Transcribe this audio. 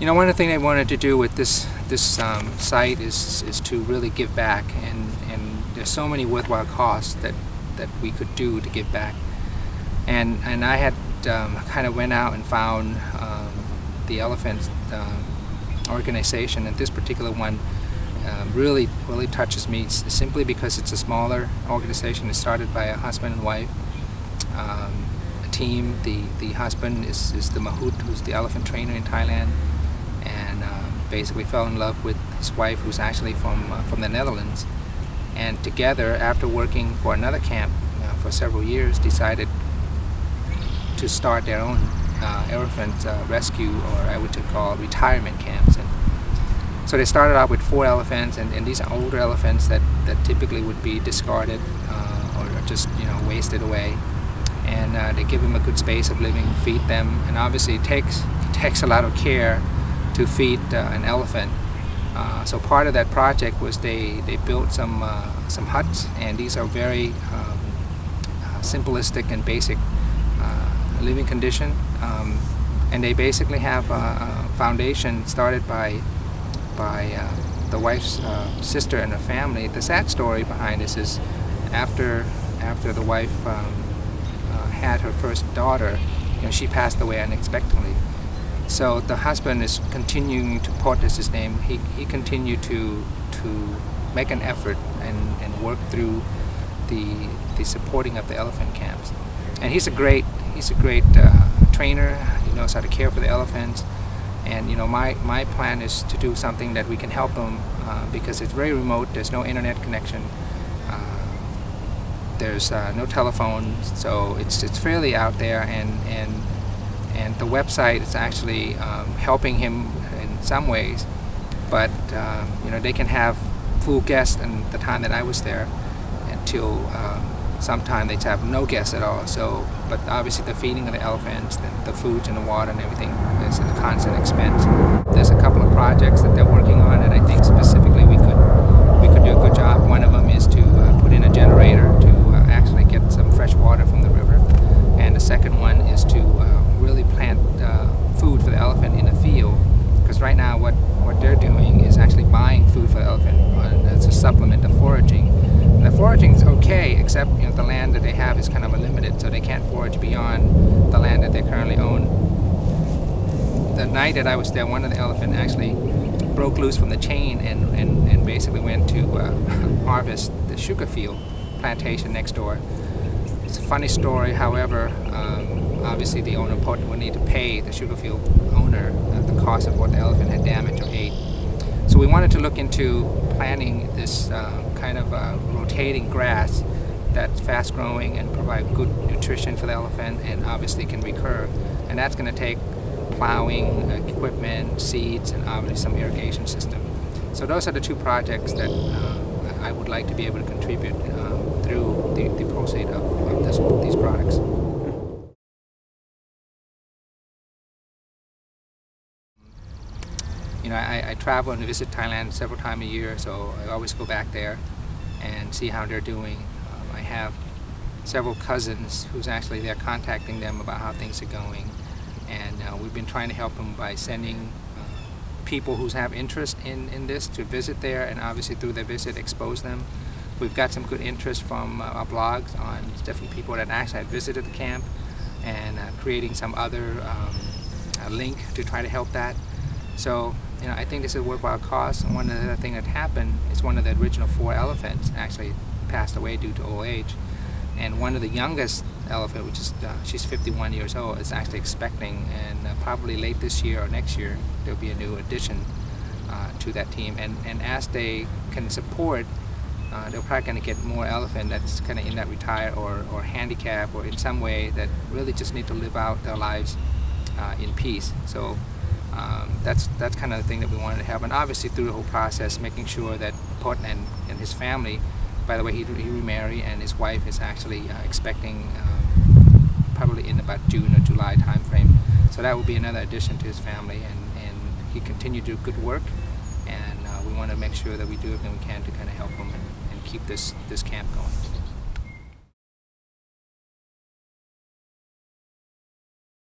You know, one of the things I wanted to do with this site is to really give back, and there's so many worthwhile causes that we could do to give back. And I had kind of went out and found the elephant organization, and this particular one really touches me simply because it's a smaller organization. It's started by a husband and wife. Team. The husband is the Mahout, who's the elephant trainer in Thailand, and basically fell in love with his wife, who's actually from the Netherlands. And together, after working for another camp for several years, decided to start their own elephant rescue, or I would call retirement camps. And so they started out with 4 elephants, and these are older elephants that typically would be discarded or just wasted away. And they give them a good space of living, feed them, and obviously it takes a lot of care to feed an elephant. So part of that project was they built some huts, and these are very simplistic and basic living condition. And they basically have a foundation started by the wife's sister and her family. The sad story behind this is after the wife had her first daughter, she passed away unexpectedly. So the husband is continuing to put as his name. He continued to make an effort and work through the supporting of the elephant camps. And he's a great trainer. He knows how to care for the elephants. And my plan is to do something that we can help them because it's very remote. There's no internet connection. There's no telephone, so it's fairly out there, and the website is actually helping him in some ways, but they can have full guests. And the time that I was there, until sometime they'd have no guests at all. So, but obviously the feeding of the elephants, the foods and the water and everything is a constant expense. There's a couple of projects that they're working on, and I think specifically we could do a good job. One of them is to put in a generator to actually get some fresh water from the river, and the second one is to really plant food for the elephant in a field, because right now what they're doing is actually buying food for the elephant as a supplement to foraging. And the foraging is okay, except the land that they have is kind of limited, so they can't forage beyond the land that they currently own. The night that I was there, one of the elephants actually broke loose from the chain and basically went to harvest the sugar field plantation next door. It's a funny story. However, obviously the owner would need to pay the sugar field owner the cost of what the elephant had damaged or ate. So we wanted to look into planting this kind of rotating grass that's fast growing and provide good nutrition for the elephant, and obviously can recur. And that's going to take plowing equipment, seeds, and obviously some irrigation system. So those are the 2 projects that I would like to be able to contribute through the proceeds of these products. I travel and visit Thailand several times a year, so I always go back there and see how they're doing. I have several cousins who's actually there contacting them about how things are going, and we've been trying to help them by sending people who have interest in this to visit there, and obviously through their visit expose them. We've got some good interest from our blogs on different people that actually had visited the camp, and creating some other link to try to help that. So I think this is a worthwhile cause. And one of the other things that happened is one of the original 4 elephants actually passed away due to old age, and one of the youngest elephant, which is she's 51 years old, is actually expecting, and probably late this year or next year there'll be a new addition to that team. And as they can support, they're probably going to get more elephant that's kind of in that retired or handicap or in some way that really just need to live out their lives in peace. So that's kind of the thing that we wanted to have. And obviously through the whole process, making sure that Pot and his family, by the way, he remarried, and his wife is actually expecting probably in about June or July time frame. So that will be another addition to his family, and he continued to do good work, and we want to make sure that we do everything we can to kind of help him and keep this camp going.